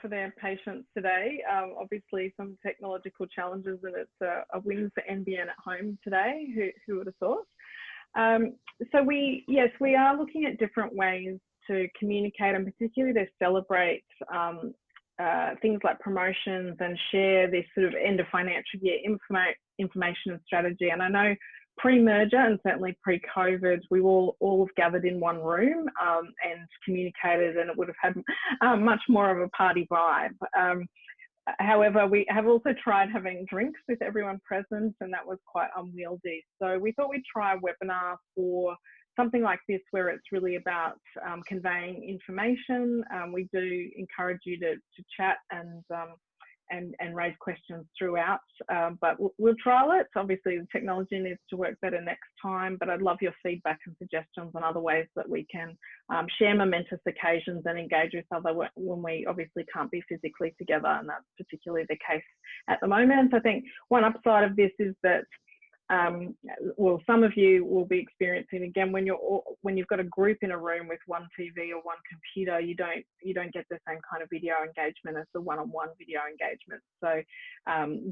for their patience today. Obviously, some technological challenges, and it's a win for NBN at home today. Who would have thought? So we are looking at different ways to communicate, and particularly to celebrate things like promotions and share this sort of end of financial year information and strategy. And I know pre-merger and certainly pre-COVID, we all have gathered in one room and communicated, and it would have had much more of a party vibe. However, we have also tried having drinks with everyone present, and that was quite unwieldy. So we thought we'd try a webinar for something like this, where it's really about conveying information. We do encourage you to chat and raise questions throughout, but we'll trial it. Obviously, the technology needs to work better next time, but I'd love your feedback and suggestions on other ways that we can share momentous occasions and engage with other when we obviously can't be physically together, and that's particularly the case at the moment. I think one upside of this is that well, some of you will be experiencing, again, when you've got a group in a room with one TV or one computer, you don't get the same kind of video engagement as the one-on-one video engagement. So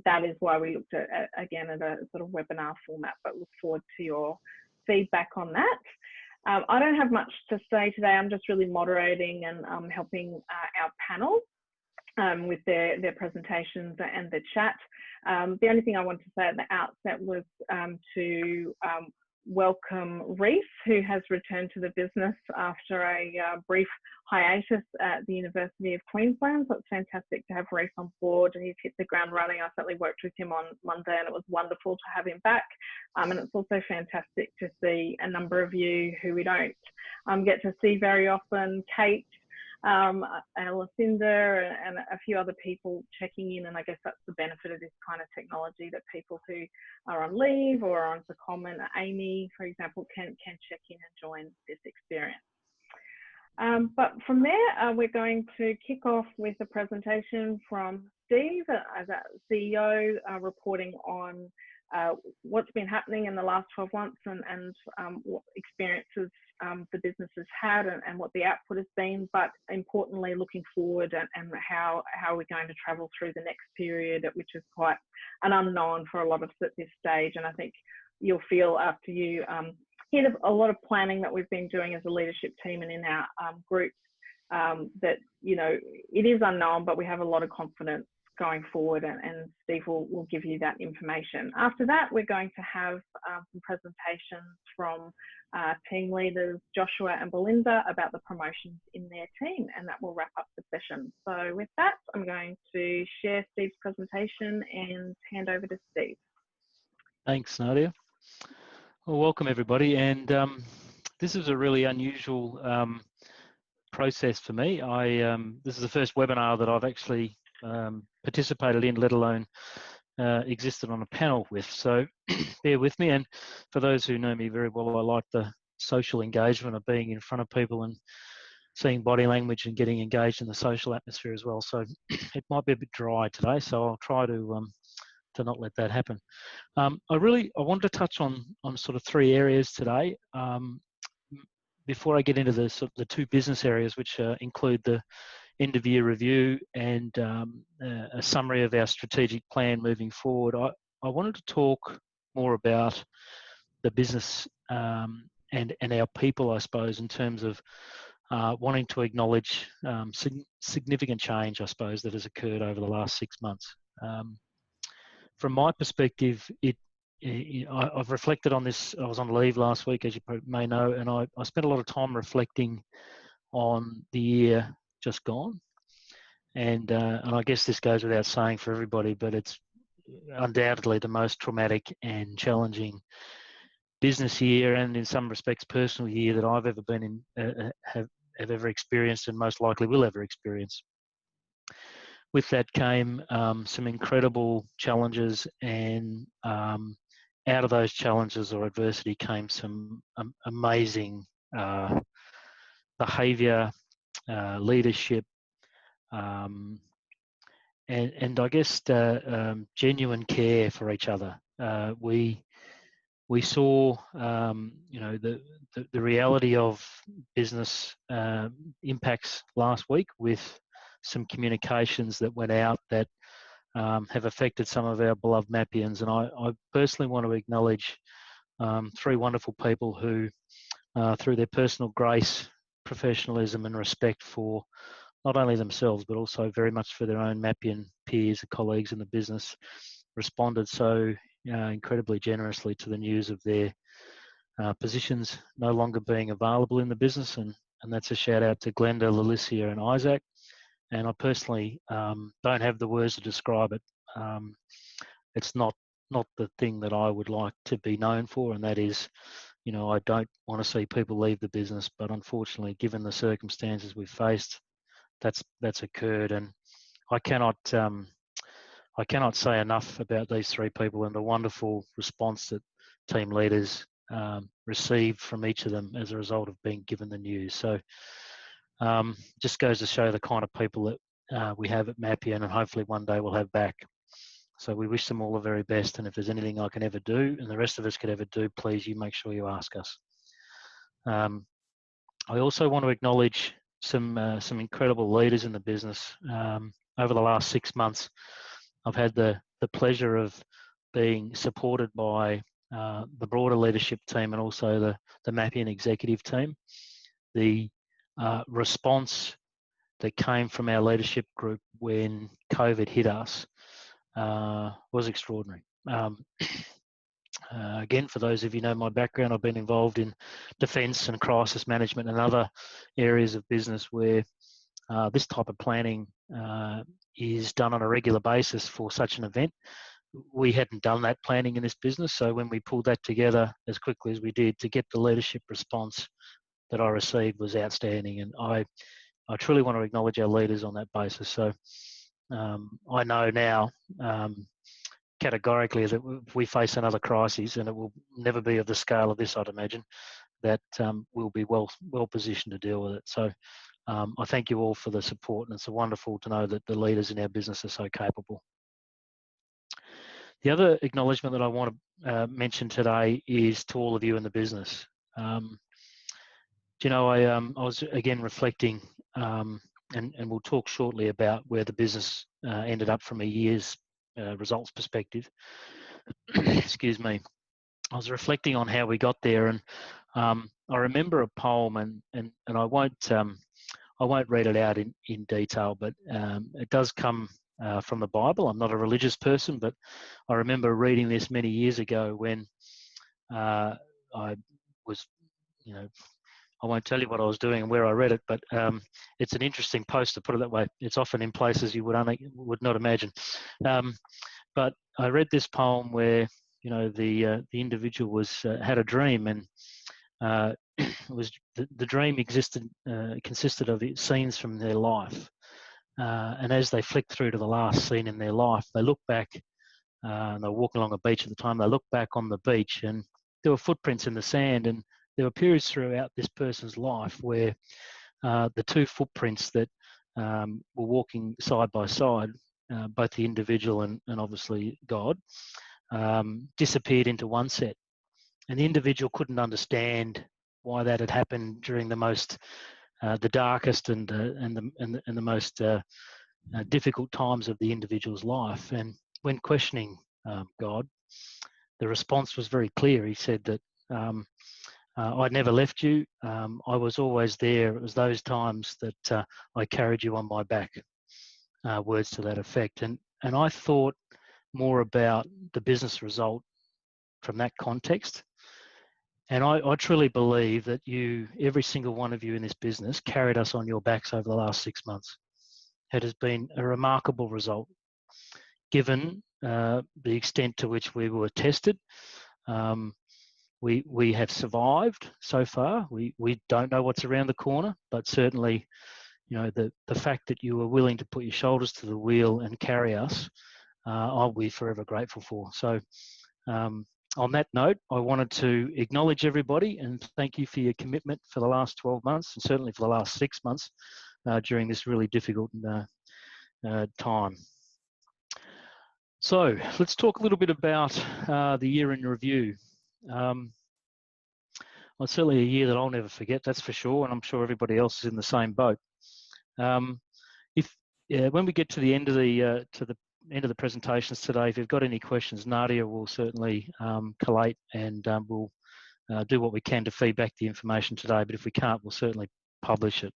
that is why we looked at again at a sort of webinar format, but look forward to your feedback on that. I don't have much to say today. I'm just really moderating and helping our panel with their presentations and the chat. The only thing I wanted to say at the outset was to welcome Reese, who has returned to the business after a brief hiatus at the University of Queensland. So it's fantastic to have Reese on board. He's hit the ground running. I certainly worked with him on Monday, and it was wonderful to have him back. And it's also fantastic to see a number of you who we don't get to see very often. Kate, and Lucinda and a few other people checking in, and I guess that's the benefit of this kind of technology, that people who are on leave or on secondment, Amy, for example, can check in and join this experience. But from there, we're going to kick off with a presentation from Steve, as our CEO, reporting on what's been happening in the last 12 months and what experiences the business has had and what the output has been, but importantly looking forward and how we're going to travel through the next period, which is quite an unknown for a lot of us at this stage. And I think you'll feel after you hear a lot of planning that we've been doing as a leadership team and in our groups, that, you know, it is unknown, but we have a lot of confidence going forward, and Steve will give you that information. After that, we're going to have some presentations from team leaders Joshua and Belinda about the promotions in their team, and that will wrap up the session. So with that, I'm going to share Steve's presentation and hand over to Steve. Thanks, Nadia. Well, welcome everybody, and this is a really unusual process for me. This is the first webinar that I've actually participated in, let alone existed on a panel with, so bear with me. And for those who know me very well, I like the social engagement of being in front of people and seeing body language and getting engaged in the social atmosphere as well. So it might be a bit dry today, so I'll try to not let that happen. I wanted to touch on sort of three areas today. Before I get into the two business areas, which include the end of year review and a summary of our strategic plan moving forward, I wanted to talk more about the business and our people, I suppose, in terms of wanting to acknowledge significant change, I suppose, that has occurred over the last 6 months. From my perspective, I've reflected on this. I was on leave last week, as you may know, and I spent a lot of time reflecting on the year just gone, and I guess this goes without saying for everybody, but it's undoubtedly the most traumatic and challenging business year, and in some respects personal year, that I've ever been in, have ever experienced, and most likely will ever experience. With that came some incredible challenges, and out of those challenges or adversity came some amazing behaviour, leadership, and I guess genuine care for each other. We saw you know, the reality of business impacts last week with some communications that went out that have affected some of our beloved Mappians. And I personally want to acknowledge 3 wonderful people who, through their personal grace, professionalism and respect for not only themselves, but also very much for their own Mappian peers and colleagues in the business, responded so incredibly generously to the news of their positions no longer being available in the business. And that's a shout out to Glenda, Lalicia and Isaac. And I personally don't have the words to describe it. It's not the thing that I would like to be known for, and that is, I don't want to see people leave the business, but unfortunately, given the circumstances we've faced, that's occurred. And I cannot say enough about these 3 people and the wonderful response that team leaders received from each of them as a result of being given the news. So just goes to show the kind of people that we have at Mappian, and hopefully one day we'll have back. So we wish them all the very best, and if there's anything I can ever do and the rest of us could ever do, please, you make sure you ask us. I also want to acknowledge some incredible leaders in the business. Over the last 6 months, I've had the pleasure of being supported by the broader leadership team and also the Mappian executive team. The response that came from our leadership group when COVID hit us was extraordinary. Again, for those of you who know my background, I've been involved in defence and crisis management and other areas of business where this type of planning is done on a regular basis for such an event. We hadn't done that planning in this business, so when we pulled that together as quickly as we did to get the leadership response that I received was outstanding, and I truly want to acknowledge our leaders on that basis. So I know now categorically that if we face another crisis, and it will never be of the scale of this, I'd imagine, that we'll be well positioned to deal with it. So I thank you all for the support, and it's wonderful to know that the leaders in our business are so capable. The other acknowledgement that I want to mention today is to all of you in the business. I was again reflecting, and we'll talk shortly about where the business ended up from a year's results perspective. Excuse me. I was reflecting on how we got there, and I remember a poem, and I won't read it out in detail, but it does come from the Bible. I'm not a religious person, but I remember reading this many years ago when I was, I won't tell you what I was doing and where I read it, but it's an interesting post, to put it that way. It's often in places you would not imagine. But I read this poem where the individual had a dream, and was the dream consisted of scenes from their life, and as they flicked through to the last scene in their life, they looked back, and they were walking along a beach at the time. They looked back on the beach, and there were footprints in the sand, and there were periods throughout this person's life where the 2 footprints that were walking side by side, both the individual and obviously God, disappeared into one set, and the individual couldn't understand why that had happened during the darkest and the most difficult times of the individual's life. And when questioning God, the response was very clear. He said that I'd never left you. I was always there. It was those times that I carried you on my back. Words to that effect. And I thought more about the business result from that context. And I truly believe that every single one of you in this business, carried us on your backs over the last 6 months. It has been a remarkable result, given the extent to which we were tested. We have survived so far. We don't know what's around the corner, but certainly, the fact that you were willing to put your shoulders to the wheel and carry us, I'll be forever grateful for. So on that note, I wanted to acknowledge everybody and thank you for your commitment for the last 12 months and certainly for the last 6 months during this really difficult time. So let's talk a little bit about the year in review. Well, it's certainly a year that I'll never forget, that's for sure, and I'm sure everybody else is in the same boat. yeah, when we get to the end of the presentations today, if you've got any questions, Nadia will certainly collate and we'll do what we can to feedback the information today. But if we can't, we'll certainly publish it.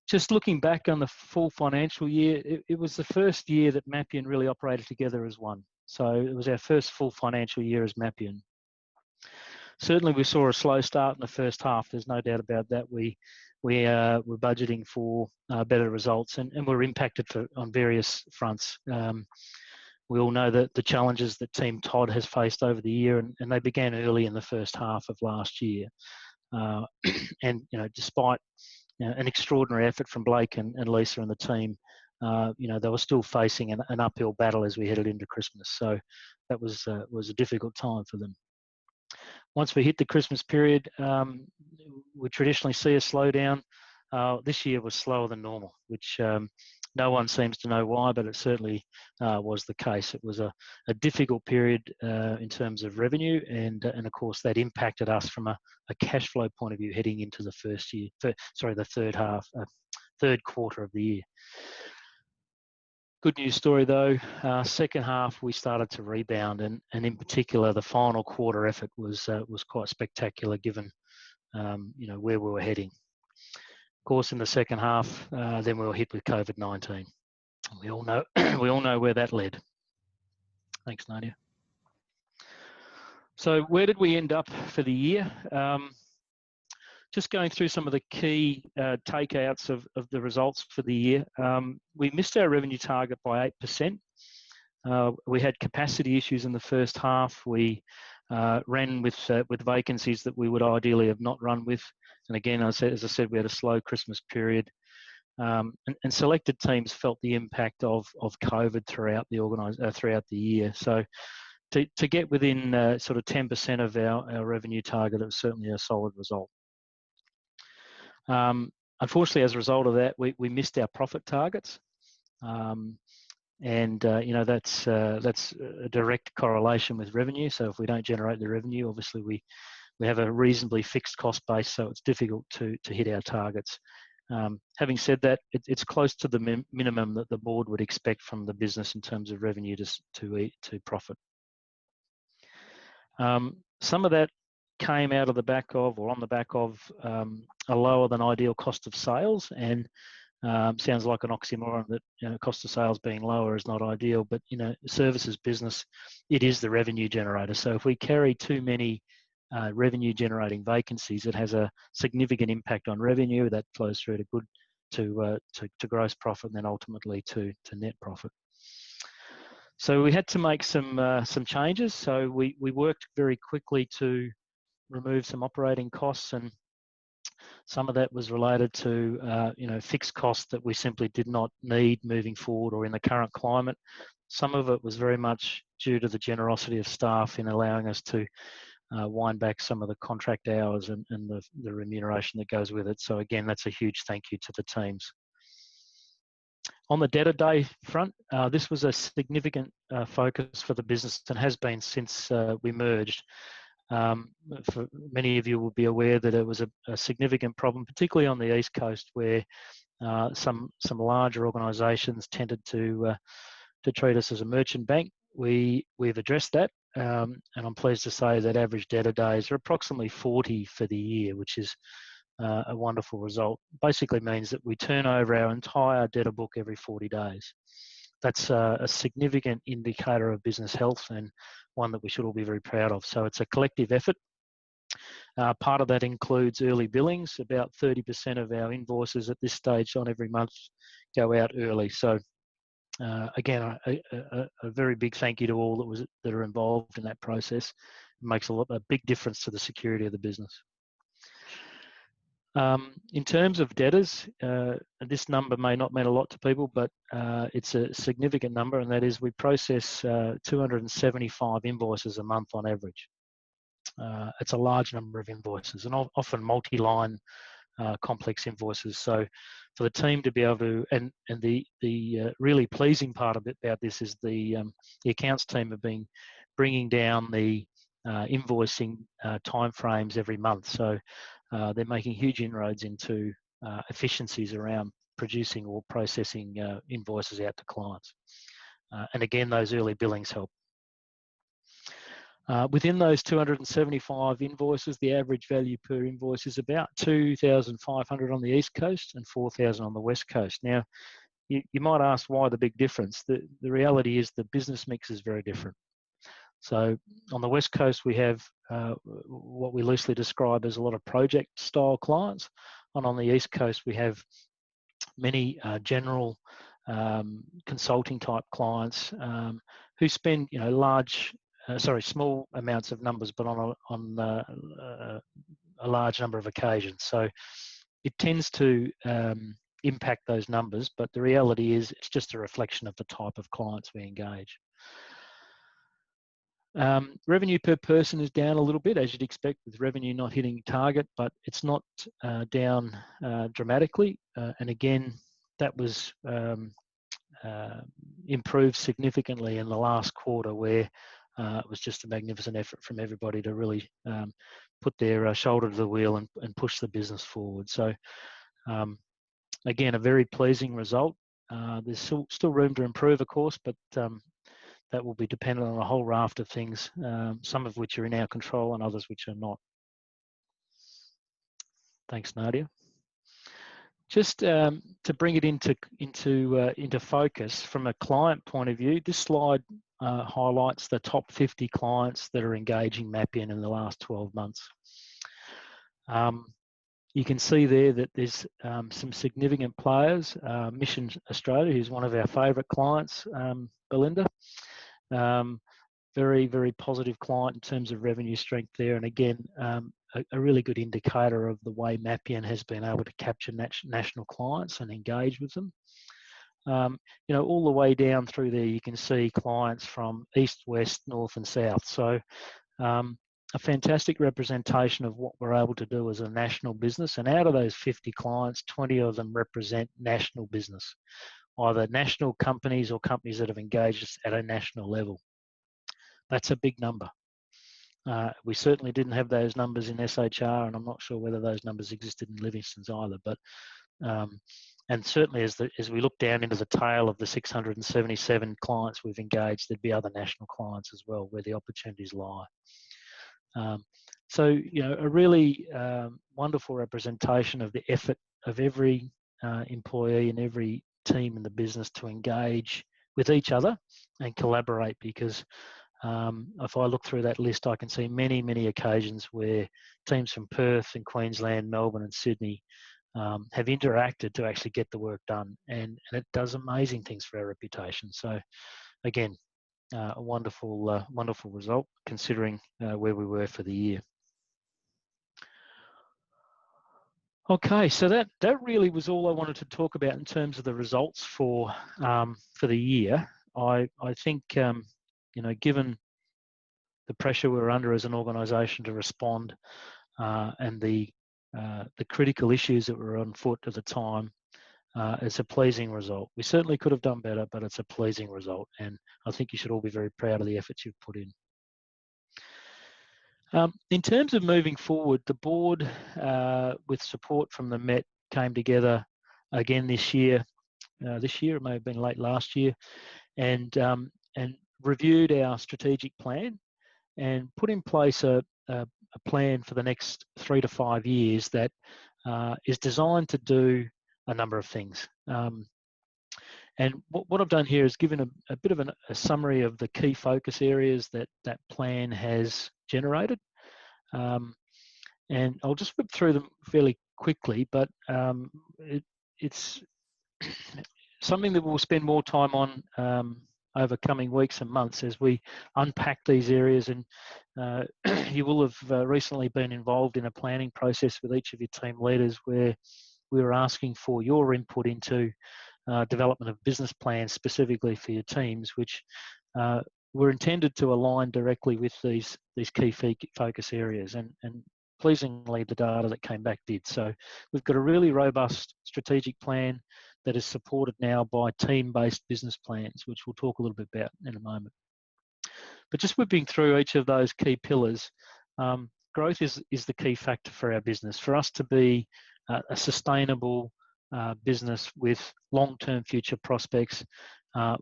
Just looking back on the full financial year, it was the first year that Mappian really operated together as one. So it was our first full financial year as Mappian. Certainly, we saw a slow start in the first half. There's no doubt about that. We were budgeting for better results, and we're impacted on various fronts. We all know that the challenges that Team Todd has faced over the year, and they began early in the first half of last year. And despite an extraordinary effort from Blake and Lisa and the team, they were still facing an uphill battle as we headed into Christmas. So that was a difficult time for them. Once we hit the Christmas period, we traditionally see a slowdown. This year was slower than normal, which no one seems to know why, but it certainly was the case. It was a difficult period in terms of revenue, and of course that impacted us from a cash flow point of view heading into the third quarter of the year. Good news story though, second half we started to rebound, and in particular the final quarter effort was quite spectacular given where we were heading. Of course, in the second half, then we were hit with COVID-19. We all know where that led. Thanks, Nadia. So where did we end up for the year? Just going through some of the key takeouts of the results for the year. We missed our revenue target by 8%. We had capacity issues in the first half. We ran with vacancies that we would ideally have not run with. And again, as I said, we had a slow Christmas period. And selected teams felt the impact of COVID throughout the year. So to get within sort of 10% of our revenue target, it was certainly a solid result. Unfortunately, as a result of that, we missed our profit targets, and that's a direct correlation with revenue. So if we don't generate the revenue, obviously we have a reasonably fixed cost base, so it's difficult to hit our targets. Having said that, it's close to the minimum that the board would expect from the business in terms of revenue to profit. Some of that came out of the back of, or on the back of, a lower than ideal cost of sales, and sounds like an oxymoron that cost of sales being lower is not ideal, but services business, it is the revenue generator. So if we carry too many revenue generating vacancies, it has a significant impact on revenue that flows through to gross profit and then ultimately to net profit. So we had to make some changes. So we worked very quickly to remove some operating costs, and some of that was related to fixed costs that we simply did not need moving forward or in the current climate. Some of it was very much due to the generosity of staff in allowing us to wind back some of the contract hours and the remuneration that goes with it. So again, that's a huge thank you to the teams. On the debtor day front, this was a significant focus for the business and has been since we merged. For many of you will be aware that it was a significant problem, particularly on the East Coast, where some larger organisations tended to treat us as a merchant bank. We've addressed that, and I'm pleased to say that average debtor days are approximately 40 for the year, which is a wonderful result. Basically means that we turn over our entire debtor book every 40 days. That's a significant indicator of business health, and one that we should all be very proud of. So it's a collective effort. Part of that includes early billings. About 30% of our invoices at this stage on every month go out early. So again, a very big thank you to all that are involved in that process. It makes a big difference to the security of the business. In terms of debtors, this number may not mean a lot to people, but it's a significant number, and that is we process 275 invoices a month on average. It's a large number of invoices, and often multi-line complex invoices. So for the team to be able to, and the really pleasing part about this is the accounts team have been bringing down the invoicing timeframes every month. So they're making huge inroads into efficiencies around producing or processing invoices out to clients. And again, those early billings help. Within those 275 invoices, the average value per invoice is about 2,500 on the East Coast and 4,000 on the West Coast. Now, you might ask why the big difference. The reality is the business mix is very different. So on the West Coast, we have what we loosely describe as a lot of project-style clients, and on the East Coast, we have many general consulting type clients who spend, small amounts of numbers, but on a large number of occasions. So it tends to impact those numbers, but the reality is it's just a reflection of the type of clients we engage. Revenue per person is down a little bit, as you'd expect, with revenue not hitting target, but it's not down dramatically. And again, that was improved significantly in the last quarter, where it was just a magnificent effort from everybody to really put their shoulder to the wheel and push the business forward. So again, a very pleasing result. There's still room to improve, of course, but that will be dependent on a whole raft of things, some of which are in our control and others which are not. Thanks, Nadia. Just to bring it into focus from a client point of view, this slide highlights the top 50 clients that are engaging Mappian in the last 12 months. You can see there that there's some significant players. Mission Australia, who's one of our favourite clients, Belinda. Very, very positive client in terms of revenue strength there. And again, a really good indicator of the way Mappian has been able to capture national clients and engage with them. All the way down through there, you can see clients from east, west, north and south. So a fantastic representation of what we're able to do as a national business. And out of those 50 clients, 20 of them represent national business, either national companies or companies that have engaged us at a national level. That's a big number. We certainly didn't have those numbers in SHR, and I'm not sure whether those numbers existed in Livingstone's either. But and certainly as we look down into the tail of the 677 clients we've engaged, there'd be other national clients as well where the opportunities lie. So a really wonderful representation of the effort of every employee and every team in the business to engage with each other and collaborate, because if I look through that list, I can see many, many occasions where teams from Perth and Queensland, Melbourne and Sydney have interacted to actually get the work done, and it does amazing things for our reputation. So again, a wonderful result considering where we were for the year. Okay, so that really was all I wanted to talk about in terms of the results for the year. I think given the pressure we're under as an organisation to respond and the critical issues that were on foot at the time, it's a pleasing result. We certainly could have done better, but it's a pleasing result, and I think you should all be very proud of the efforts you've put in. In terms of moving forward, the board, with support from the Met, came together again this year. It may have been late last year, and reviewed our strategic plan and put in place a plan for the next 3 to 5 years that is designed to do a number of things. And what I've done here is given a bit of a summary of the key focus areas that plan has generated. And I'll just whip through them fairly quickly, but it's something that we'll spend more time on over coming weeks and months as we unpack these areas. And you will have recently been involved in a planning process with each of your team leaders where we were asking for your input into development of business plans specifically for your teams, which were intended to align directly with these key focus areas. And pleasingly, the data that came back did. So we've got a really robust strategic plan that is supported now by team-based business plans, which we'll talk a little bit about in a moment. But just whipping through each of those key pillars, growth is the key factor for our business. For us to be a sustainable, business with long-term future prospects,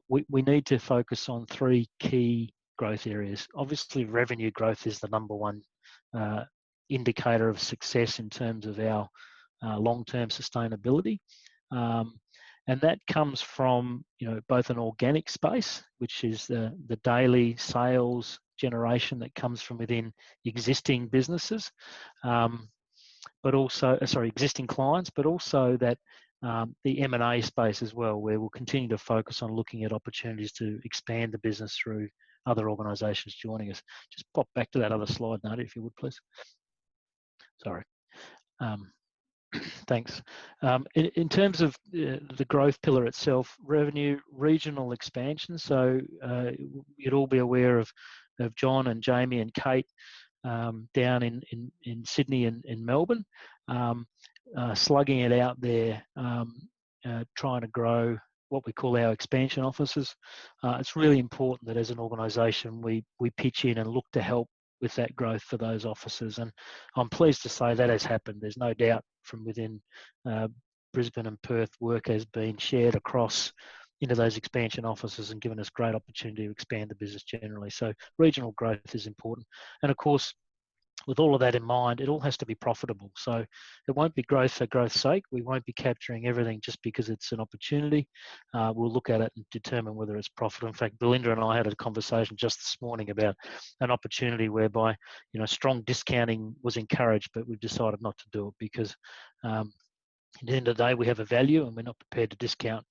we need to focus on three key growth areas. Obviously, revenue growth is the number one indicator of success in terms of our long-term sustainability. And that comes from, both an organic space, which is the daily sales generation that comes from within existing businesses, but also, existing clients, but also that the M&A space as well, where we'll continue to focus on looking at opportunities to expand the business through other organisations joining us. Just pop back to that other slide, Nadia, if you would, please. Sorry. Thanks. In terms of the growth pillar itself, revenue, regional expansion. So you'd all be aware of John and Jamie and Kate down in Sydney and in Melbourne, slugging it out there, trying to grow what we call our expansion offices. It's really important that as an organisation we pitch in and look to help with that growth for those offices, and I'm pleased to say that has happened. There's no doubt from within Brisbane and Perth, work has been shared across into those expansion offices and given us great opportunity to expand the business generally. So regional growth is important, and of course, with all of that in mind, it all has to be profitable. So it won't be growth for growth's sake. We won't be capturing everything just because it's an opportunity. We'll look at it and determine whether it's profitable. In fact, Belinda and I had a conversation just this morning about an opportunity whereby, strong discounting was encouraged, but we've decided not to do it because at the end of the day, we have a value and we're not prepared to discount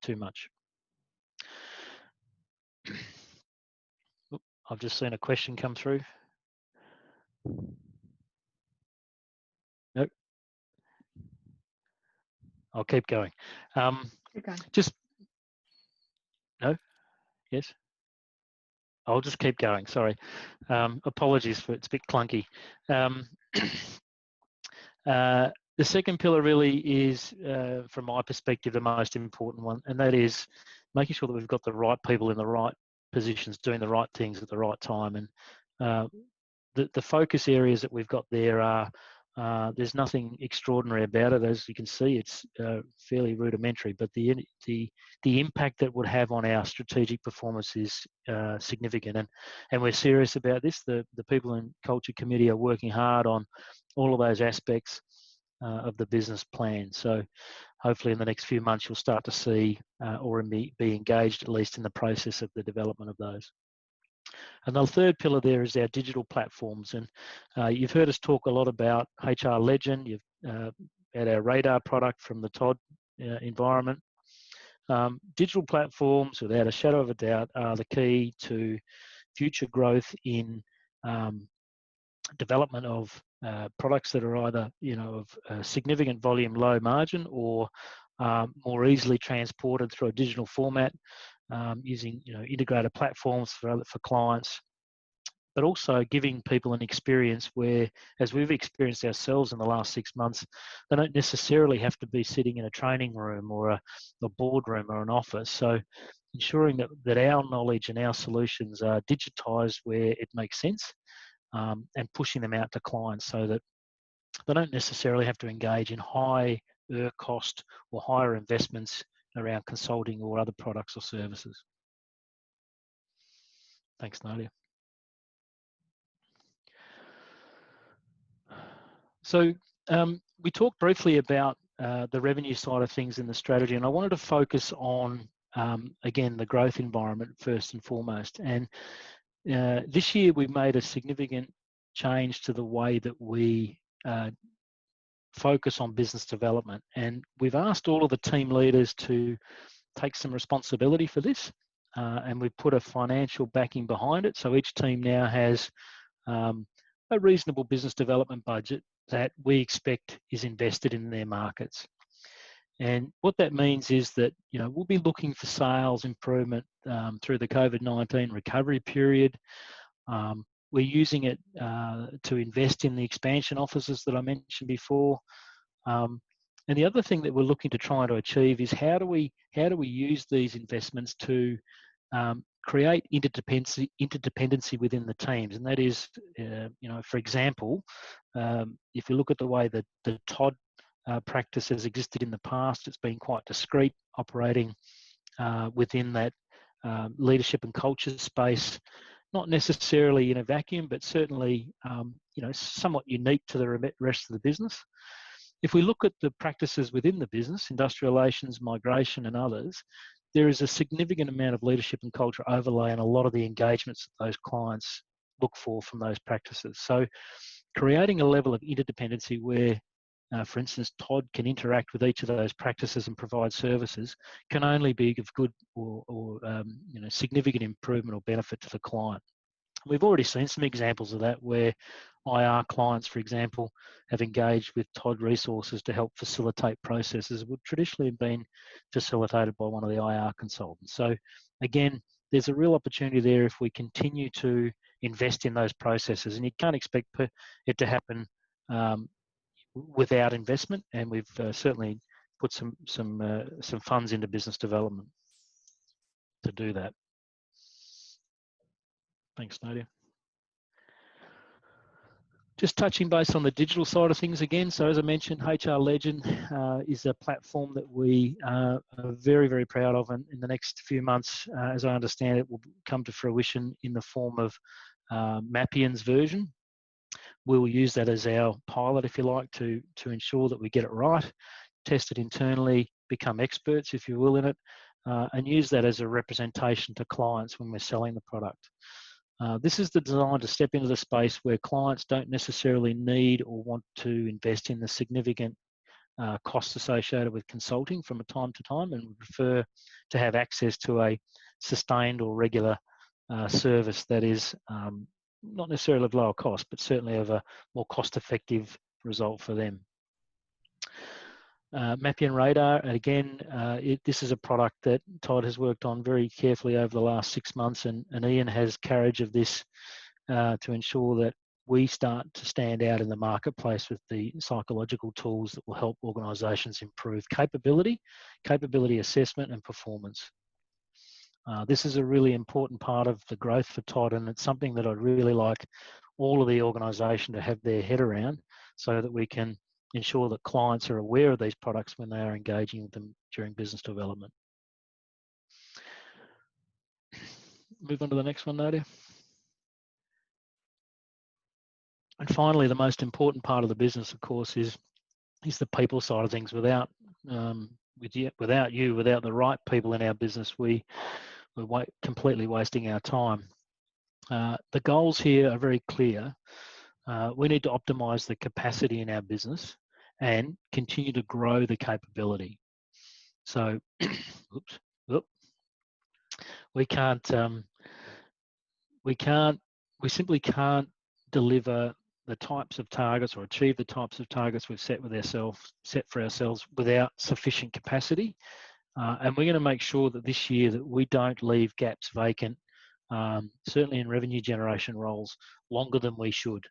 too much. I've just seen a question come through. Nope. I'll keep going. Okay. No? Yes? I'll just keep going, sorry. Apologies for it's a bit clunky. The second pillar really is, from my perspective, the most important one, and that is making sure that we've got the right people in the right positions, doing the right things at the right time. And the focus areas that we've got there are, there's nothing extraordinary about it. As you can see, it's fairly rudimentary, but the impact that would have on our strategic performance is significant, and we're serious about this. The people in Culture Committee are working hard on all of those aspects of the business plan. So hopefully in the next few months you'll start to see or be engaged at least in the process of the development of those. And the third pillar there is our digital platforms. And you've heard us talk a lot about HR Legend. You've had our Radar product from the Todd environment. Digital platforms, without a shadow of a doubt, are the key to future growth in development of products that are either, of significant volume, low margin, or more easily transported through a digital format, using integrated platforms for clients, but also giving people an experience where, as we've experienced ourselves in the last 6 months, they don't necessarily have to be sitting in a training room or a boardroom or an office. So ensuring that our knowledge and our solutions are digitised where it makes sense, and pushing them out to clients so that they don't necessarily have to engage in higher cost or higher investments around consulting or other products or services. Thanks, Nadia. So we talked briefly about the revenue side of things in the strategy, and I wanted to focus on, again, the growth environment first and foremost. And this year we've made a significant change to the way that we focus on business development, and we've asked all of the team leaders to take some responsibility for this, and we've put a financial backing behind it. So each team now has a reasonable business development budget that we expect is invested in their markets. And what that means is that we'll be looking for sales improvement through the COVID-19 recovery period. We're using it to invest in the expansion offices that I mentioned before. And the other thing that we're looking to try to achieve is how do we use these investments to create interdependency within the teams. And that is, for example, if you look at the way that the Todd practice has existed in the past. It's been quite discreet, operating within that leadership and culture space, not necessarily in a vacuum, but certainly somewhat unique to the rest of the business. If we look at the practices within the business, industrial relations, migration, and others, there is a significant amount of leadership and culture overlay in a lot of the engagements that those clients look for from those practices. So creating a level of interdependency where, for instance, Todd can interact with each of those practices and provide services can only be of good or significant improvement or benefit to the client. We've already seen some examples of that where IR clients, for example, have engaged with Todd resources to help facilitate processes that would traditionally have been facilitated by one of the IR consultants. So again, there's a real opportunity there if we continue to invest in those processes, and you can't expect it to happen without investment, and we've certainly put some funds into business development to do that. Thanks, Nadia. Just touching base on the digital side of things again. So as I mentioned, HR Legend is a platform that we are very, very proud of, and in the next few months, as I understand it, will come to fruition in the form of Mapian's version. We will use that as our pilot, if you like, to ensure that we get it right, test it internally, become experts, if you will, in it, and use that as a representation to clients when we're selling the product. This is designed to step into the space where clients don't necessarily need or want to invest in the significant costs associated with consulting from time to time, and would prefer to have access to a sustained or regular service that is not necessarily of lower cost, but certainly of a more cost-effective result for them. Mapian Radar, and again, this is a product that Todd has worked on very carefully over the last 6 months, and Ian has carriage of this to ensure that we start to stand out in the marketplace with the psychological tools that will help organisations improve capability assessment, and performance. This is a really important part of the growth for Todd, and it's something that I'd really like all of the organisation to have their head around, so that we can ensure that clients are aware of these products when they are engaging with them during business development. Move on to the next one, Nadia. And finally, the most important part of the business, of course, is the people side of things. Without the right people in our business, we're completely wasting our time. The goals here are very clear. We need to optimize the capacity in our business and continue to grow the capability. So, we simply can't deliver the types of targets or achieve the types of targets we've set for ourselves without sufficient capacity. And we're going to make sure that this year that we don't leave gaps vacant, certainly in revenue generation roles, longer than we should.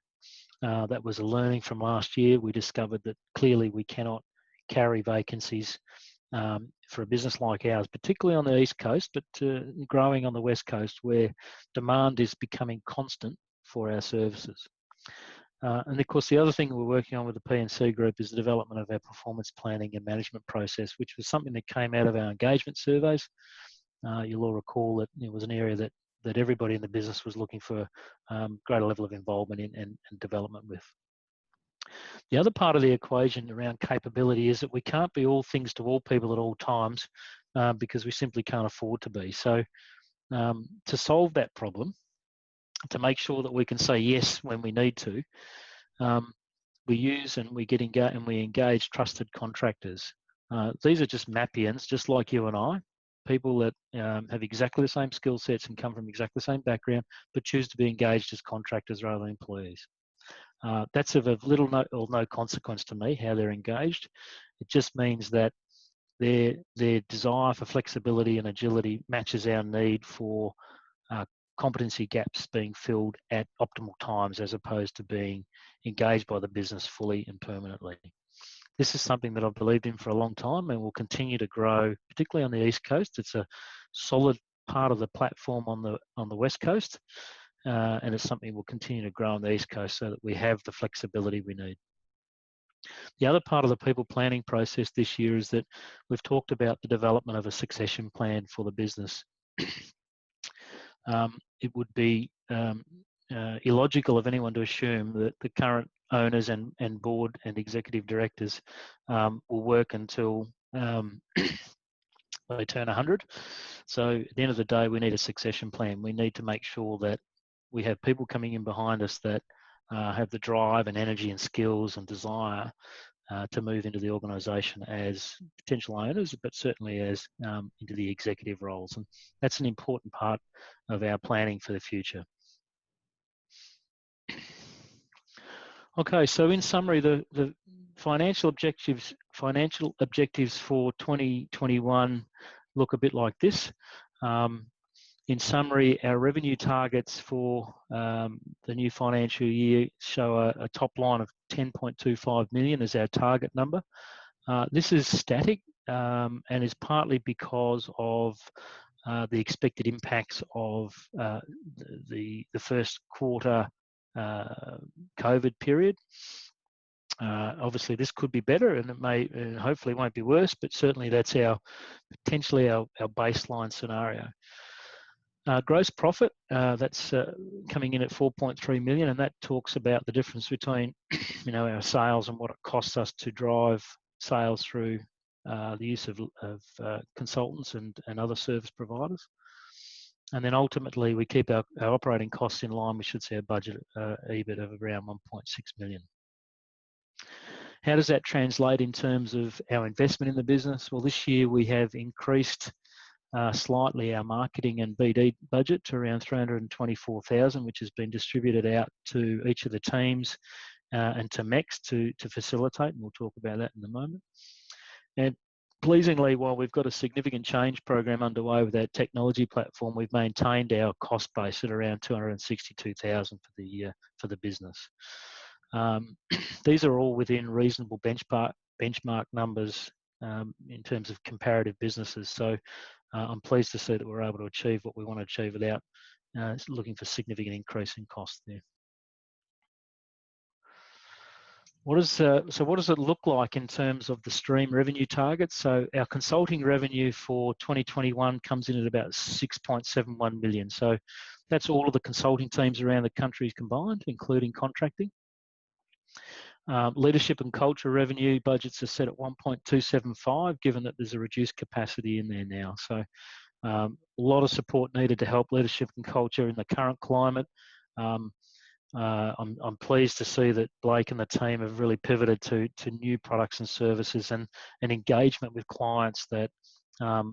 That was a learning from last year. We discovered that clearly we cannot carry vacancies for a business like ours, particularly on the East Coast, but growing on the West Coast, where demand is becoming constant for our services. And of course, the other thing we're working on with the P&C group is the development of our performance planning and management process, which was something that came out of our engagement surveys. You'll all recall that it was an area that everybody in the business was looking for greater level of involvement in and development with. The other part of the equation around capability is that we can't be all things to all people at all times because we simply can't afford to be. So to solve that problem, to make sure that we can say yes when we need to, we use and we engage trusted contractors. These are just Mapians, just like you and I, people that have exactly the same skill sets and come from exactly the same background, but choose to be engaged as contractors rather than employees. That's of little or no consequence to me, how they're engaged. It just means that their desire for flexibility and agility matches our need for competency gaps being filled at optimal times, as opposed to being engaged by the business fully and permanently. This is something that I've believed in for a long time and will continue to grow, particularly on the East Coast. It's a solid part of the platform on the West Coast, and it's something we'll continue to grow on the East Coast so that we have the flexibility we need. The other part of the people planning process this year is that we've talked about the development of a succession plan for the business. It would be illogical of anyone to assume that the current owners and board and executive directors will work until they turn 100. So at the end of the day, we need a succession plan. We need to make sure that we have people coming in behind us that have the drive and energy and skills and desire to move into the organisation as potential owners, but certainly as into the executive roles. And that's an important part of our planning for the future. Okay, so in summary, the financial objectives for 2021 look a bit like this. In summary, our revenue targets for the new financial year show a top line of 10.25 million as our target number. This is static and is partly because of the expected impacts of the first quarter COVID period. Obviously, this could be better, and it may, hopefully, won't be worse. But certainly, that's potentially our baseline scenario. Gross profit, that's coming in at 4.3 million, and that talks about the difference between, our sales and what it costs us to drive sales through the use of consultants and other service providers. And then ultimately, we keep our operating costs in line. We should see a budget EBIT of around 1.6 million. How does that translate in terms of our investment in the business? Well, this year we have increased slightly our marketing and BD budget to around 324,000, which has been distributed out to each of the teams and to MEX to facilitate, and we'll talk about that in a moment. And pleasingly, while we've got a significant change program underway with our technology platform, we've maintained our cost base at around 262,000 for the business. These are all within reasonable benchmark numbers in terms of comparative businesses. So I'm pleased to see that we're able to achieve what we want to achieve without looking for significant increase in cost there. What does it look like in terms of the stream revenue targets? So our consulting revenue for 2021 comes in at about 6.71 million. So that's all of the consulting teams around the country combined, including contracting. Leadership and culture revenue budgets are set at 1.275, given that there's a reduced capacity in there now. So a lot of support needed to help leadership and culture in the current climate. I'm pleased to see that Blake and the team have really pivoted to new products and services and engagement with clients that are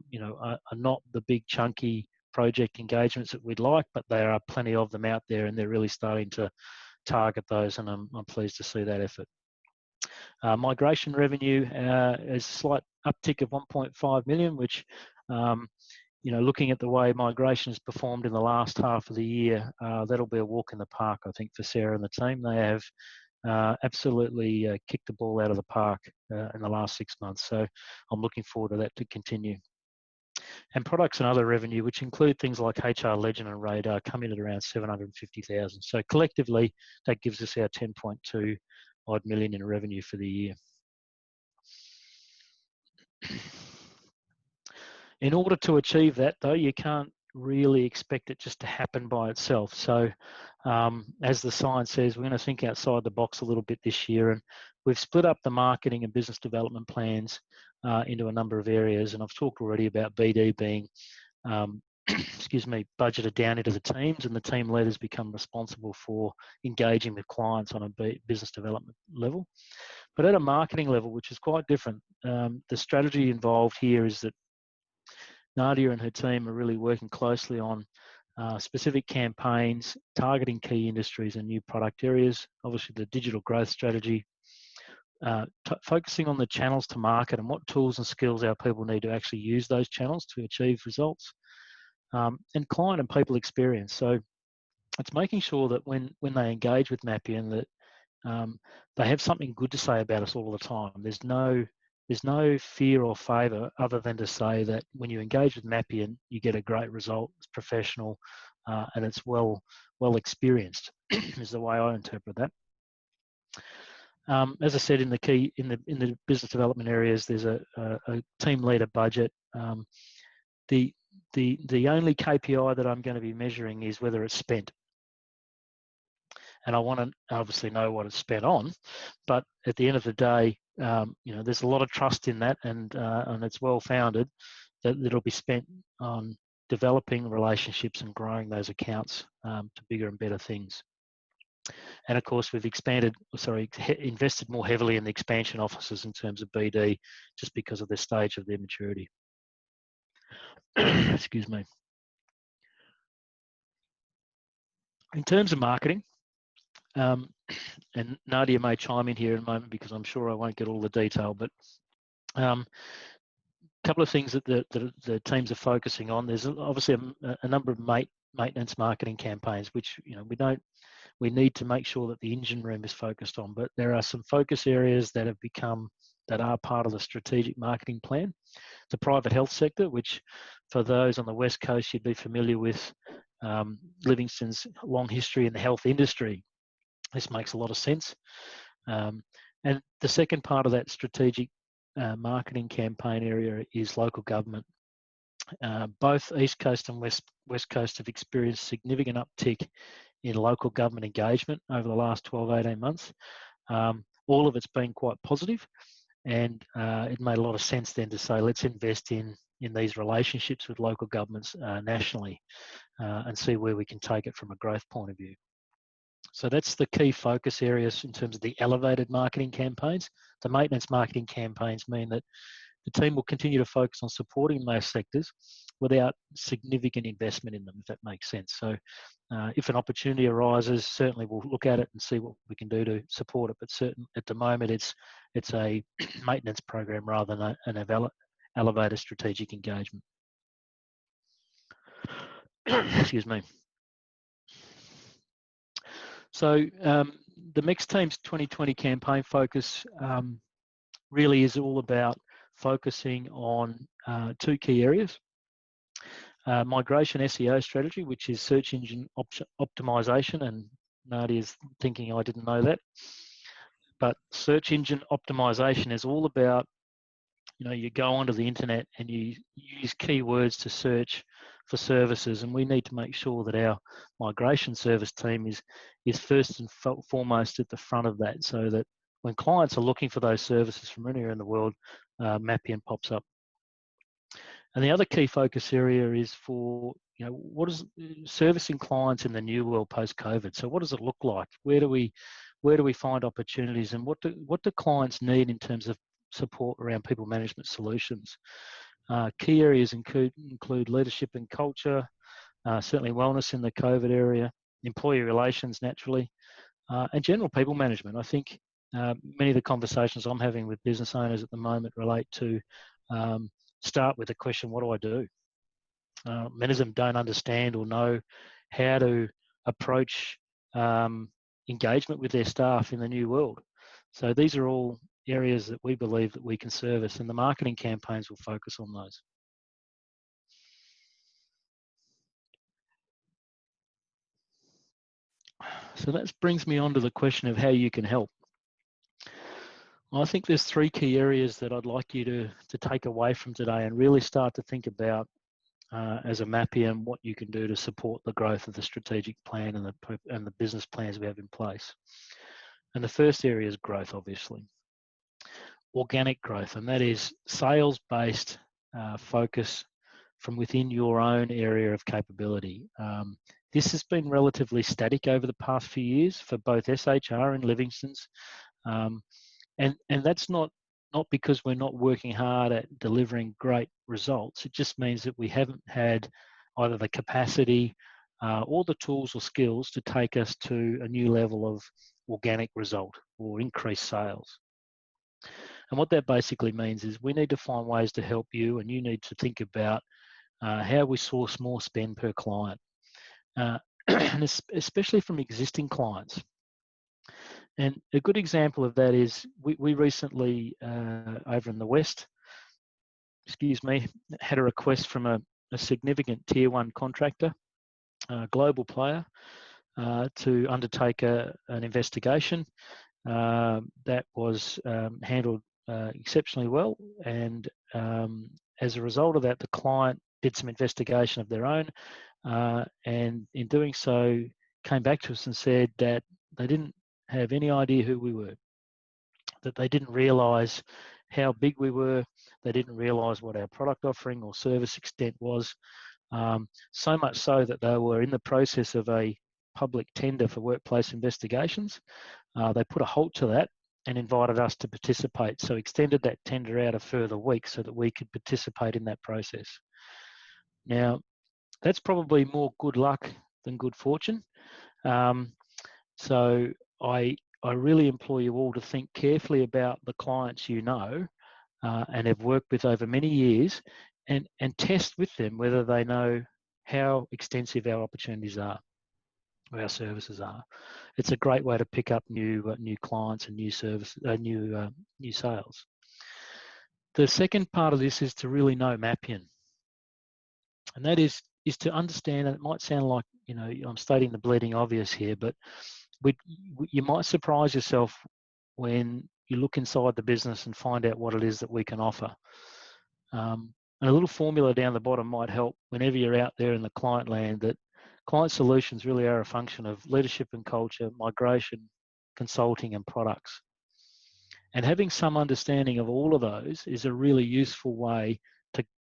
not the big chunky project engagements that we'd like, but there are plenty of them out there, and they're really starting to target those, and I'm pleased to see that effort. Migration revenue is a slight uptick of 1.5 million, which looking at the way migration has performed in the last half of the year, that'll be a walk in the park, I think, for Sarah and the team. They have absolutely kicked the ball out of the park in the last 6 months. So I'm looking forward to that to continue. And products and other revenue, which include things like HR Legend and Radar, come in at around 750,000. So collectively, that gives us our 10.2 odd million in revenue for the year. In order to achieve that, though, you can't really expect it just to happen by itself. So as the sign says, we're going to think outside the box a little bit this year, and we've split up the marketing and business development plans into a number of areas. And I've talked already about BD being budgeted down into the teams, and the team leaders become responsible for engaging with clients on a business development level. But at a marketing level, which is quite different, the strategy involved here is that Nadia and her team are really working closely on specific campaigns, targeting key industries and new product areas. Obviously, the digital growth strategy, focusing on the channels to market and what tools and skills our people need to actually use those channels to achieve results, and client and people experience. So it's making sure that when they engage with Mappian, that they have something good to say about us all the time. There's no fear or favour other than to say that when you engage with Mappian, you get a great result. It's professional and it's well experienced is the way I interpret that. As I said, in the business development areas, there's a team leader budget. The only KPI that I'm going to be measuring is whether it's spent, and I want to obviously know what it's spent on. But at the end of the day, there's a lot of trust in that, and it's well founded that it'll be spent on developing relationships and growing those accounts to bigger and better things. And of course, we've invested more heavily in the expansion offices in terms of BD, just because of the stage of their maturity. Excuse me. In terms of marketing, and Nadia may chime in here in a moment because I'm sure I won't get all the detail, but a couple of things that the teams are focusing on. There's obviously a number of maintenance marketing campaigns, which we need to make sure that the engine room is focused on. But there are some focus areas that are part of the strategic marketing plan. The private health sector, which for those on the West Coast, you'd be familiar with Livingston's long history in the health industry. This makes a lot of sense. And the second part of that strategic marketing campaign area is local government. Both East Coast and West Coast have experienced significant uptick in local government engagement over the last 12-18 months. All of it's been quite positive, and it made a lot of sense then to say, let's invest in these relationships with local governments nationally and see where we can take it from a growth point of view. So that's the key focus areas in terms of the elevated marketing campaigns. The maintenance marketing campaigns mean that the team will continue to focus on supporting those sectors without significant investment in them, if that makes sense. So if an opportunity arises, certainly we'll look at it and see what we can do to support it. But at the moment, it's a maintenance program rather than an elevated strategic engagement. Excuse me. So the MEX team's 2020 campaign focus really is all about focusing on two key areas. Migration SEO strategy, which is search engine optimization, and Nadia's thinking I didn't know that. But search engine optimization is all about, you go onto the internet and you use keywords to search for services, and we need to make sure that our migration service team is first and foremost at the front of that, so that when clients are looking for those services from anywhere in the world, Mapian pops up. And the other key focus area is for, what is servicing clients in the new world post-COVID. So what does it look like? Where do we find opportunities, and what do clients need in terms of support around people management solutions? Key areas include leadership and culture, certainly wellness in the COVID area, employee relations naturally, and general people management. I think many of the conversations I'm having with business owners at the moment relate to start with the question, what do I do? Many of them don't understand or know how to approach engagement with their staff in the new world. So these are all areas that we believe that we can service, and the marketing campaigns will focus on those. So that brings me on to the question of how you can help. I think there's three key areas that I'd like you to take away from today and really start to think about as a Mapian what you can do to support the growth of the strategic plan and the business plans we have in place. And the first area is growth, obviously. Organic growth, and that is sales-based focus from within your own area of capability. This has been relatively static over the past few years for both SHR and Livingston's. And that's not because we're not working hard at delivering great results. It just means that we haven't had either the capacity or the tools or skills to take us to a new level of organic result or increased sales. And what that basically means is we need to find ways to help you, and you need to think about how we source more spend per client, and especially from existing clients. And a good example of that is we recently, over in the West, had a request from a significant tier 1 contractor, a global player, to undertake an investigation that was handled exceptionally well, and as a result of that, the client did some investigation of their own, and in doing so came back to us and said that they didn't have any idea who we were, that they didn't realise how big we were, they didn't realise what our product offering or service extent was, so much so that they were in the process of a public tender for workplace investigations. They put a halt to that and invited us to participate, so extended that tender out a further week so that we could participate in that process. Now, that's probably more good luck than good fortune. So I really implore you all to think carefully about the clients you know and have worked with over many years, and test with them whether they know how extensive our opportunities are, or our services are. It's a great way to pick up new clients and new service, new sales. The second part of this is to really know Mapian, and that is to understand. And it might sound like, you know, I'm stating the bleeding obvious here, but you might surprise yourself when you look inside the business and find out what it is that we can offer. And a little formula down the bottom might help whenever you're out there in the client land, that client solutions really are a function of leadership and culture, migration, consulting, and products. And having some understanding of all of those is a really useful way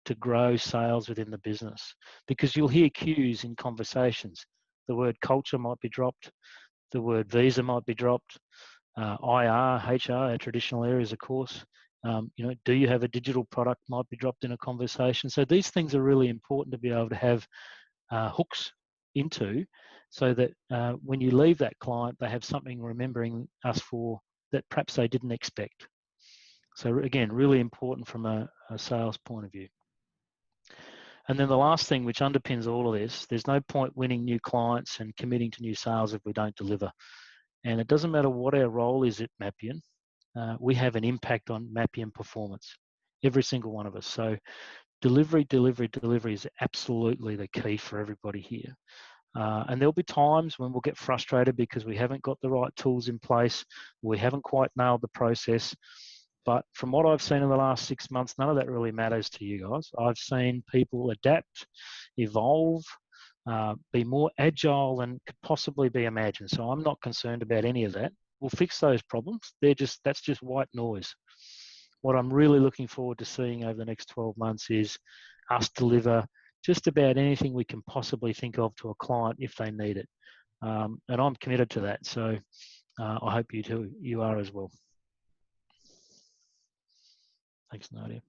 to grow sales within the business, because you'll hear cues in conversations. The word culture might be dropped, the word visa might be dropped, IR, HR, our traditional areas, of course. You know, do you have a digital product might be dropped in a conversation. So these things are really important to be able to have hooks into, so that when you leave that client, they have something remembering us for that perhaps they didn't expect. So again, really important from a sales point of view. And then the last thing, which underpins all of this, there's no point winning new clients and committing to new sales if we don't deliver. And it doesn't matter what our role is at Mapian, we have an impact on Mapian performance, every single one of us. So delivery is absolutely the key for everybody here. And there'll be times when we'll get frustrated because we haven't got the right tools in place, we haven't quite nailed the process. But from what I've seen in the last 6 months, none of that really matters to you guys. I've seen people adapt, evolve, be more agile than could possibly be imagined. So I'm not concerned about any of that. We'll fix those problems. That's just white noise. What I'm really looking forward to seeing over the next 12 months is us deliver just about anything we can possibly think of to a client if they need it. And I'm committed to that. So I hope you are as well. Thanks, Nadia.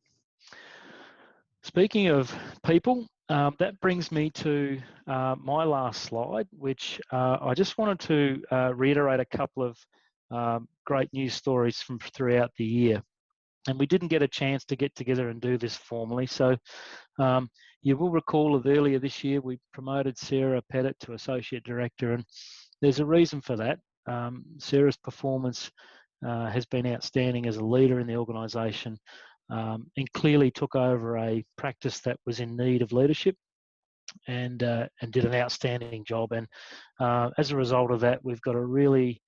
Speaking of people, that brings me to my last slide, which I just wanted to reiterate a couple of great news stories from throughout the year. And we didn't get a chance to get together and do this formally. So you will recall that earlier this year, we promoted Sarah Pettit to Associate Director, and there's a reason for that. Sarah's performance has been outstanding as a leader in the organisation, and clearly took over a practice that was in need of leadership, and did an outstanding job. And as a result of that, we've got a really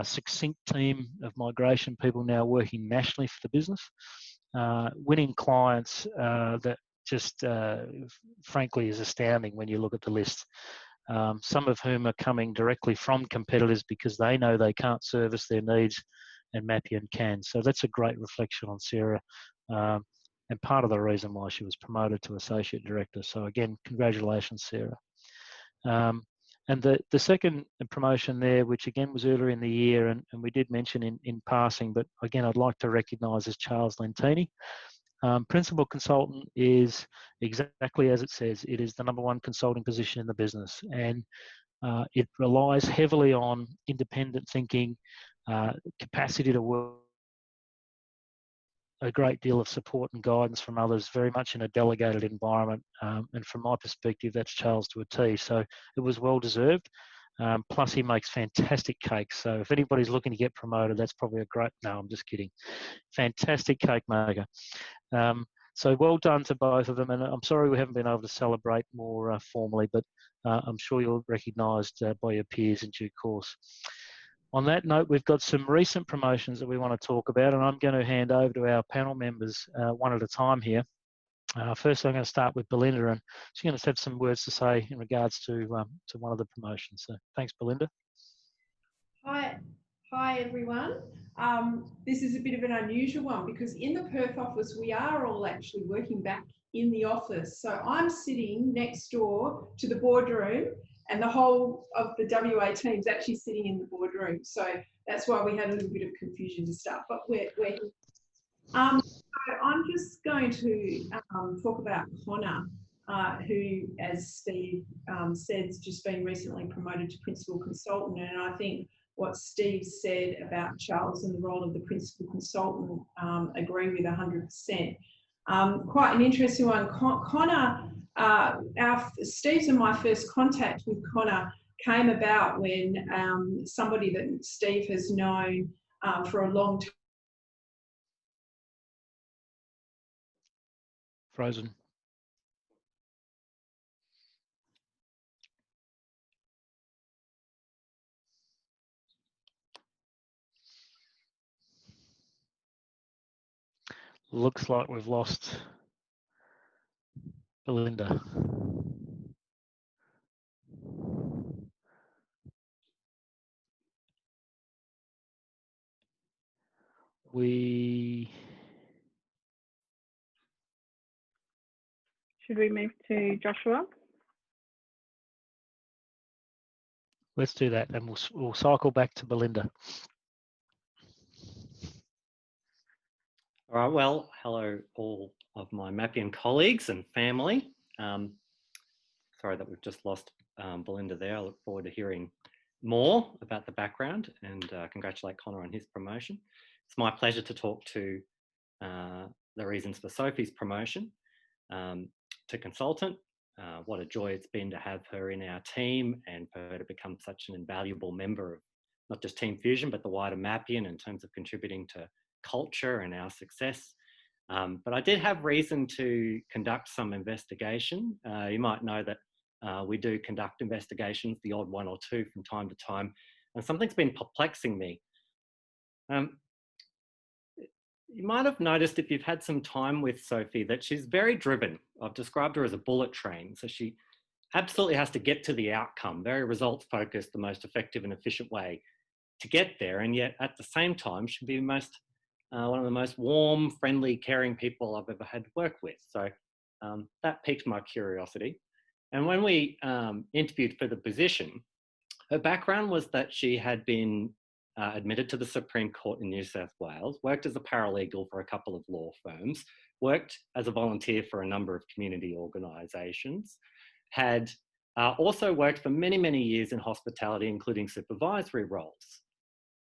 succinct team of migration people now working nationally for the business, winning clients that just frankly is astounding when you look at the list. Some of whom are coming directly from competitors because they know they can't service their needs and Mapian can. So that's a great reflection on Sarah, and part of the reason why she was promoted to Associate Director. So again, congratulations, Sarah. And the second promotion there, which again was earlier in the year, and we did mention in passing, but again, I'd like to recognise is Charles Lentini. Principal Consultant is exactly as it says. It is the #1 consulting position in the business, and it relies heavily on independent thinking, capacity to work, a great deal of support and guidance from others, very much in a delegated environment. And from my perspective, that's Charles to a T. So it was well deserved. Plus he makes fantastic cakes. So if anybody's looking to get promoted, that's probably a great, no, I'm just kidding. Fantastic cake maker. So well done to both of them. And I'm sorry we haven't been able to celebrate more formally, but I'm sure you're recognised by your peers in due course. On that note, we've got some recent promotions that we want to talk about, and I'm going to hand over to our panel members one at a time here. First, I'm going to start with Belinda, and she's going to have some words to say in regards to one of the promotions. So, thanks, Belinda. Hi everyone. This is a bit of an unusual one because in the Perth office, we are all actually working back in the office. So I'm sitting next door to the boardroom and the whole of the WA team's actually sitting in the boardroom. So that's why we had a little bit of confusion to start, but we're here. So I'm just going to talk about Connor, who, as Steve said, has just been recently promoted to principal consultant. And I think what Steve said about Charles and the role of the principal consultant, agree with 100%. Quite an interesting one. Connor, Steve's and my first contact with Connor came about when somebody that Steve has known for a long time. Frozen. Looks like we've lost Belinda. Should we move to Joshua? Let's do that, and we'll cycle back to Belinda. All right, well, hello all of my Mappian colleagues and family. Sorry that we've just lost Belinda there. I look forward to hearing more about the background and congratulate Connor on his promotion. It's my pleasure to talk to the reasons for Sophie's promotion to consultant. What a joy it's been to have her in our team and for her to become such an invaluable member of not just Team Fusion, but the wider Mappian in terms of contributing to culture and our success. But I did have reason to conduct some investigation. You might know that we do conduct investigations, the odd one or two from time to time, and something's been perplexing me. You might have noticed if you've had some time with Sophie that she's very driven. I've described her as a bullet train. So she absolutely has to get to the outcome, very results focused, the most effective and efficient way to get there. And yet at the same time, she'd be one of the most warm, friendly, caring people I've ever had to work with. So that piqued my curiosity. And when we interviewed for the position, her background was that she had been admitted to the Supreme Court in New South Wales, worked as a paralegal for a couple of law firms, worked as a volunteer for a number of community organisations, had also worked for many, many years in hospitality, including supervisory roles.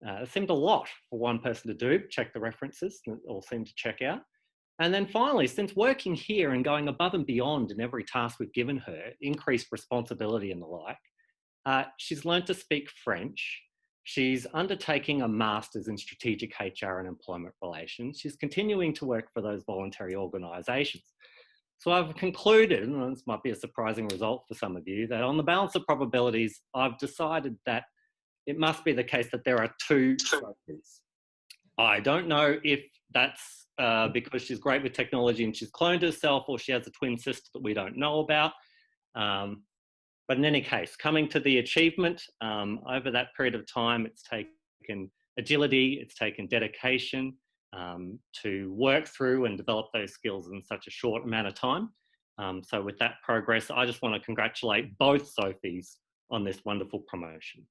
It seemed a lot for one person to do, check the references, and it all seemed to check out. And then finally, since working here and going above and beyond in every task we've given her, increased responsibility and the like, she's learned to speak French. She's undertaking a master's in strategic HR and employment relations. She's continuing to work for those voluntary organisations. So I've concluded, and this might be a surprising result for some of you, that on the balance of probabilities, I've decided that it must be the case that there are two Sophies. I don't know if that's because she's great with technology and she's cloned herself, or she has a twin sister that we don't know about. But in any case, coming to the achievement, over that period of time, it's taken agility, it's taken dedication to work through and develop those skills in such a short amount of time. So with that progress, I just want to congratulate both Sophies on this wonderful promotion.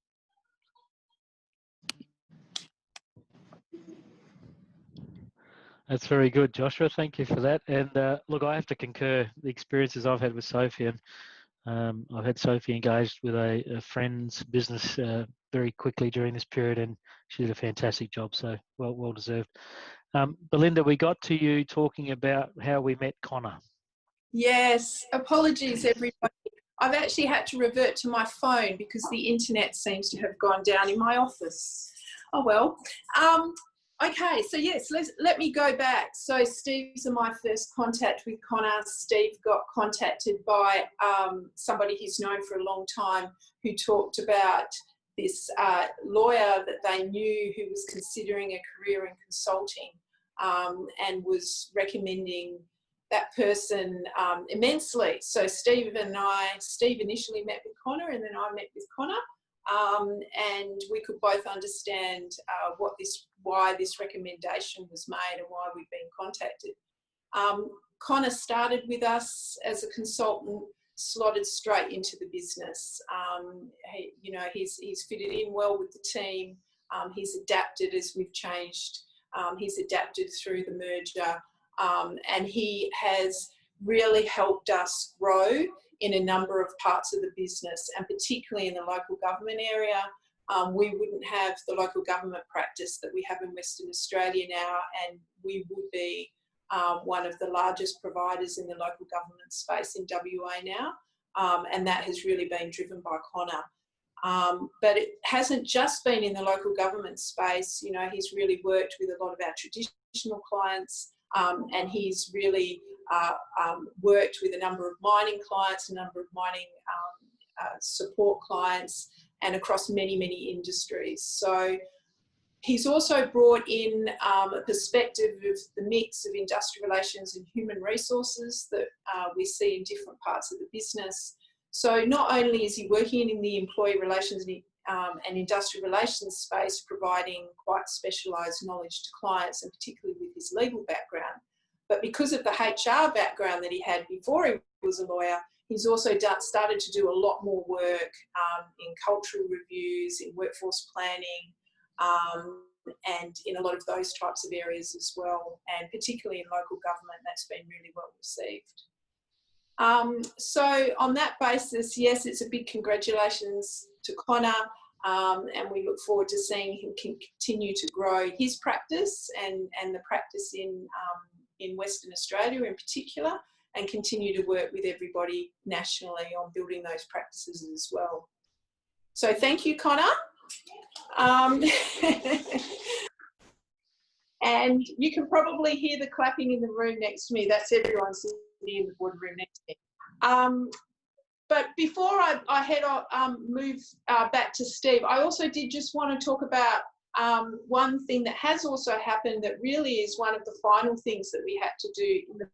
That's very good, Joshua. Thank you for that. And look, I have to concur the experiences I've had with Sophie. And I've had Sophie engaged with a friend's business very quickly during this period, and she did a fantastic job. So well deserved. Belinda, we got to you talking about how we met Connor. Yes, apologies everybody. I've actually had to revert to my phone because the internet seems to have gone down in my office. Oh well. Okay, so yes, let me go back. So Steve's my first contact with Connor. Steve got contacted by somebody he's known for a long time who talked about this lawyer that they knew who was considering a career in consulting, and was recommending that person immensely. So Steve initially met with Connor, and then I met with Connor, and we could both understand why this recommendation was made and why we'd been contacted. Connor started with us as a consultant, slotted straight into the business. He's fitted in well with the team. He's adapted as we've changed. He's adapted through the merger, and he has really helped us grow in a number of parts of the business, and particularly in the local government area. We wouldn't have the local government practice that we have in Western Australia now, and we would be one of the largest providers in the local government space in WA now, and that has really been driven by Connor. But it hasn't just been in the local government space. He's really worked with a lot of our traditional clients, and he's really worked with a number of mining clients, a number of mining support clients, and across many, many industries. So he's also brought in a perspective of the mix of industrial relations and human resources that we see in different parts of the business. So not only is he working in the employee relations and industrial relations space, providing quite specialised knowledge to clients, and particularly with his legal background, but because of the HR background that he had before he was a lawyer, he's also started to do a lot more work in cultural reviews, in workforce planning, and in a lot of those types of areas as well, and particularly in local government, that's been really well received. So on that basis, yes, it's a big congratulations to Connor, and we look forward to seeing him continue to grow his practice and the practice in Western Australia in particular, and continue to work with everybody nationally on building those practices as well. So thank you, Connor. And you can probably hear the clapping in the room next to me. That's everyone sitting in the boardroom next to me. But before I move back to Steve, I also did just want to talk about one thing that has also happened that really is one of the final things that we had to do in the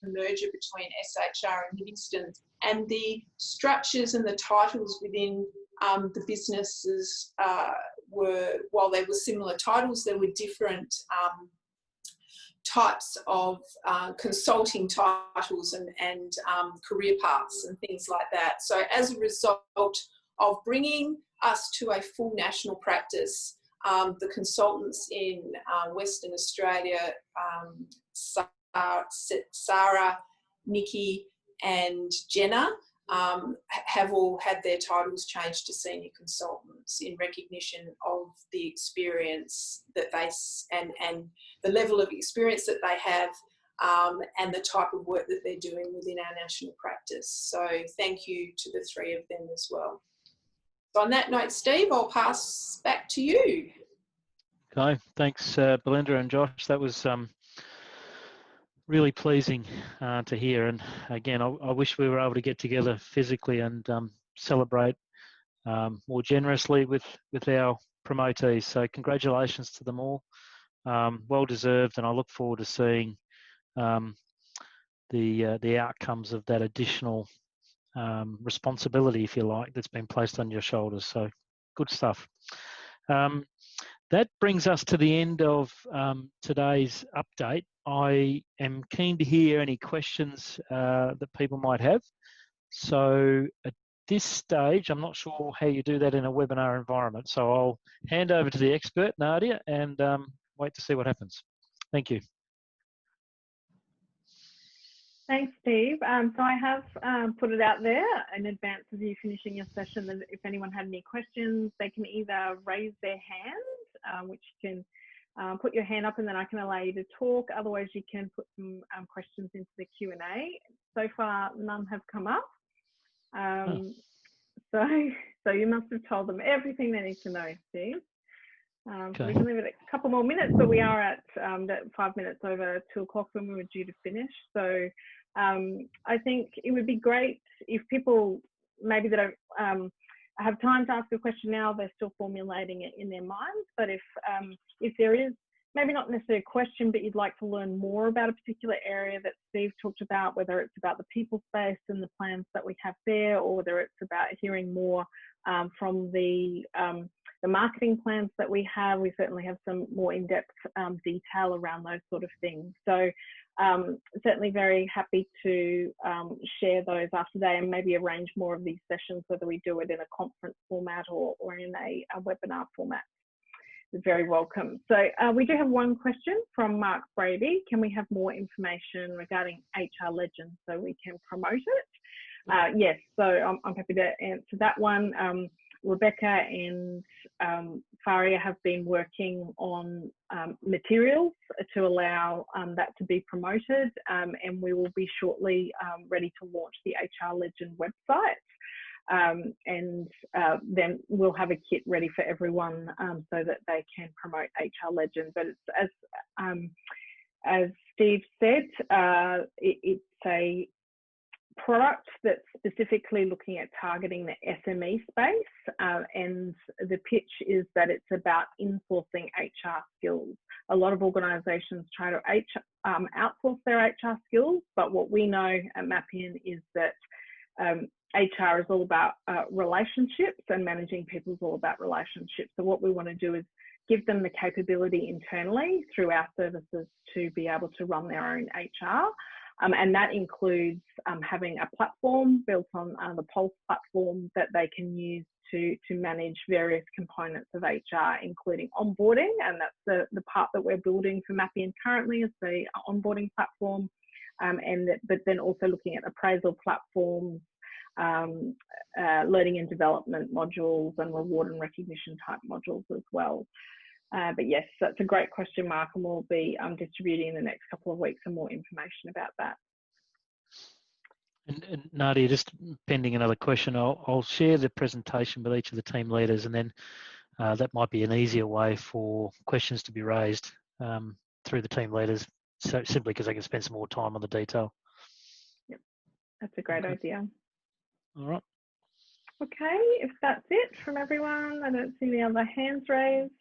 merger between SHR and Livingston, and the structures and the titles within the businesses while they were similar titles, there were different types of consulting titles and career paths and things like that. So as a result of bringing us to a full national practice, the consultants in Western Australia, Sarah, Nikki and Jenna, have all had their titles changed to senior consultants in recognition of the experience that they and the level of experience that they have, and the type of work that they're doing within our national practice. So thank you to the three of them as well. So on that note, Steve, I'll pass back to you. Okay, thanks Belinda and Josh. That was really pleasing to hear, and again I wish we were able to get together physically and celebrate more generously with our promotees. So congratulations to them all, well deserved, and I look forward to seeing the outcomes of that additional responsibility, if you like, that's been placed on your shoulders. So good stuff. That brings us to the end of today's update. I am keen to hear any questions that people might have. So at this stage, I'm not sure how you do that in a webinar environment. So I'll hand over to the expert, Nadia, and wait to see what happens. Thank you. Thanks, Steve. So I have put it out there in advance of you finishing your session that if anyone had any questions, they can either raise their hand, which you can put your hand up and then I can allow you to talk. Otherwise, you can put some questions into the Q&A. So far, none have come up. So you must have told them everything they need to know, Steve. Okay. So we can leave it a couple more minutes, but we are at 5 minutes over 2 o'clock when we were due to finish. So I think it would be great if people maybe that don't have time to ask a question now, they're still formulating it in their minds. But if there is maybe not necessarily a question, but you'd like to learn more about a particular area that Steve talked about, whether it's about the people space and the plans that we have there, or whether it's about hearing more from the marketing plans that we have, we certainly have some more in-depth detail around those sort of things. So certainly very happy to share those after today and maybe arrange more of these sessions, whether we do it in a conference format or in a webinar format. It's very welcome. So we do have one question from Mark Brady. Can we have more information regarding HR Legend so we can promote it? Yes, so I'm happy to answer that one. Rebecca and Faria have been working on materials to allow that to be promoted, and we will be shortly ready to launch the HR Legend website. And then we'll have a kit ready for everyone so that they can promote HR Legend. But it's, as Steve said, it's a product that's specifically looking at targeting the SME space, and the pitch is that it's about insourcing HR skills. A lot of organisations try to outsource their HR skills, but what we know at Mapian is that HR is all about relationships, and managing people is all about relationships. So what we want to do is give them the capability internally through our services to be able to run their own HR. And that includes having a platform built on the Pulse platform that they can use to manage various components of HR, including onboarding. And that's the part that we're building for Mapian currently, is the onboarding platform. But then also looking at appraisal platforms, learning and development modules, and reward and recognition type modules as well. But yes, that's a great question, Mark, and we'll be distributing in the next couple of weeks some more information about that. And Nadia, just pending another question, I'll share the presentation with each of the team leaders, and then that might be an easier way for questions to be raised through the team leaders, so simply because they can spend some more time on the detail. Yep, that's a great idea. All right. Okay, if that's it from everyone, I don't see any other hands raised.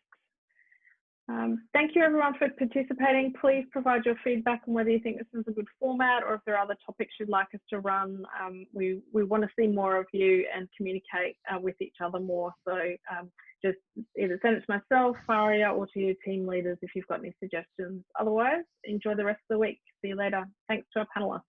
Thank you everyone for participating. Please provide your feedback on whether you think this is a good format, or if there are other topics you'd like us to run. We want to see more of you and communicate with each other more. So just either send it to myself, Faria, or to your team leaders if you've got any suggestions. Otherwise, enjoy the rest of the week. See you later. Thanks to our panelists.